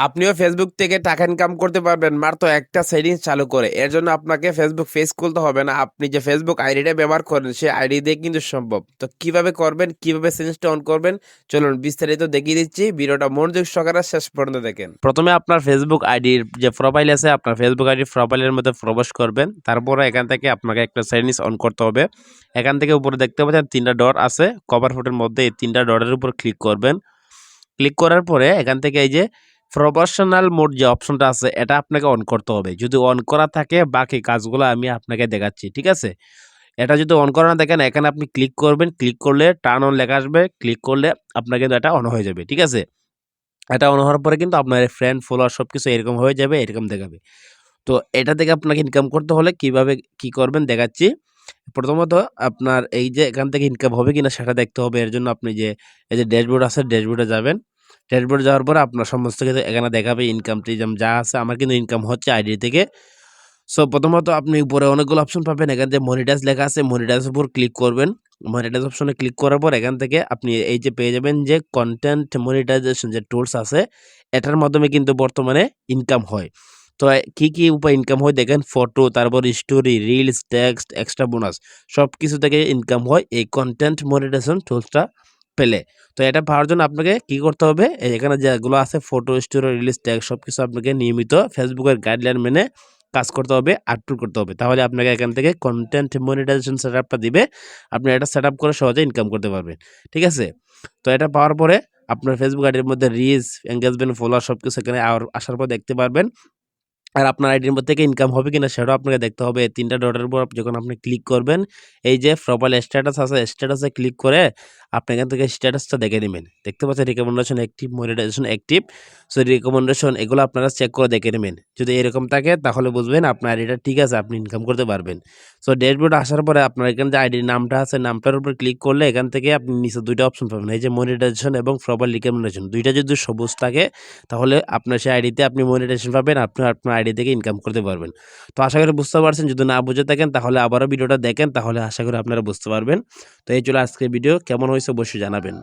আপনিও ফেসবুক থেকে টাকা ইনকাম করতে পারবেন মাত্র একটা সেটিংস চালু করে। এর জন্য আপনাকে ফেসবুক পেজ খুলতে হবে না। আপনি যে ফেসবুক আইডিটা ব্যবহার করেন সেই আইডি দিয়ে কিন্তু সম্ভব। তো কিভাবে করবেন, কিভাবে সেটিংসটা অন করবেন, চলুন বিস্তারিত দেখিয়ে দিচ্ছি। ভিডিওটা মনোযোগ সহকারে শেষ পর্যন্ত দেখেন। প্রথমে আপনার ফেসবুক আইডির যে প্রোফাইল আছে, আপনার ফেসবুক আইডির প্রোফাইলের মধ্যে প্রবেশ করবেন। তারপরে এখান থেকে আপনাকে একটা সেটিংস অন করতে হবে। এখান থেকে উপরে দেখতে পাচ্ছেন 3টা ডট আছে কভার ফটোর মধ্যে। এই 3টা ডটের উপর ক্লিক করবেন। ক্লিক করার পরে এখান থেকে এই যে প্রফেশনাল মোড যে অপশনটা আছে এটা আপনাকে অন করতে হবে। যদি অন করা থাকে বাকি কাজগুলো আমি আপনাকে দেখাচ্ছি, ঠিক আছে? এটা যদি অন করা না দেখেন এখানে আপনি ক্লিক করবেন। ক্লিক করলে টার্ন অন লেখা আসবে। ক্লিক করলে আপনার কিন্তু এটা অন হয়ে যাবে, ঠিক আছে? এটা অন হওয়ার পরে কিন্তু আপনার ফ্রেন্ড ফলোয়ার সবকিছু এরকম হয়ে যাবে, এরকম দেখাবে। তো এটা থেকে আপনাকে ইনকাম করতে হলে কিভাবে কি করবেন দেখাচ্ছি। প্রথমত আপনার এই যে এখান থেকে ইনকাম হবে কিনা সেটা দেখতে হবে। এর জন্য আপনি যে এই যে ড্যাশবোর্ড আছে ড্যাশবোর্ডে যাবেন। ড্যাশবোর্ডে যাওয়ার পরে আপনার সমস্ত কিছু এখানে দেখাবে ইনকামটি যা আছে। আমার কিন্তু ইনকাম হচ্ছে আইডি থেকে। সো প্রথমত আপনি উপরে অনেকগুলো অপশন পাবেন। এখান থেকে মনিটাইজ লেখা আছে, মনিটাইজের উপর ক্লিক করবেন। মনিটাইজ অপশনে ক্লিক করার পর এখান থেকে আপনি এই যে পেয়ে যাবেন যে কন্টেন্ট মনিটাইজেশন যে টুলস আছে এটার মাধ্যমে কিন্তু বর্তমানে ইনকাম হয়। তো কি উপায় ইনকাম হয় দেখেন, ফটো, তারপর story, reels, text, extra bonus সবকিছু থেকে ইনকাম হয় এই কন্টেন্ট মনিটাইজেশন টুলসটা পেলে। তো এটা পাওয়ার জন্য আপনাকে কি করতে হবে, এখানে যেগুলো আছে ফটো, স্টোরি, রিলস, টেক্সট সবকিছু আপনাকে নিয়মিত ফেসবুকের গাইডলাইন মেনে কাজ করতে হবে, আপলোড করতে হবে। তাহলে আপনাকে এখান থেকে কন্টেন্ট মনিটাইজেশন সেটআপটা দিবে। আপনি এটা সেটআপ করে সহজে ইনকাম করতে পারবেন, ঠিক আছে? তো এটা পাওয়ার পরে আপনার ফেসবুক আইডির মধ্যে রিচ, এনগেজমেন্ট, ফলোয়ার সবকিছু এখানে আসার পর দেখতে পারবেন। আর আপনার আইডির মধ্যে থেকে ইনকাম হবে কিনা সেটাও আপনাকে দেখতে হবে। ৩টা ডটের উপর যখন আপনি ক্লিক করবেন, এই যে প্রোফাইল স্ট্যাটাস আছে, স্ট্যাটাসে ক্লিক করে আপনি এখান থেকে স্ট্যাটাসটা দেখে নিবেন। দেখতে পাচ্ছেন recommendation active, monetization active. So recommendation এগুলো আপনারা চেক করে দেখে নেবেন। যদি এরকম থাকে তাহলে বুঝবেন আপনার আইডিটা ঠিক আছে, আপনি ইনকাম করতে পারবেন। সো ড্যাশবোর্ডে আসার পরে আপনার এখানে যে আইডির নামটা আছে, নামটার উপর ক্লিক করলে এখান থেকে আপনি নিচে ২টা অপশন পাবেন। এই যে মনিটাইজেশন এবং প্রোফাইল রিকমেন্ডেশন ২টা যদি সবুজ থাকে তাহলে আপনার সেই আইডিতে আপনি মনিটাইজেশন পাবেন, আপনি আপনার আইডি থেকে ইনকাম করতে পারবেন। তো আশা করি বুঝতে পারছেন। যদি না বুঝে থাকেন তাহলে আবারও ভিডিওটা দেখেন, তাহলে আশা করি আপনারা বুঝতে পারবেন। তো এই ছিল আজকের ভিডিও। কেমন হয়েছে অবশ্যই জানাবেন।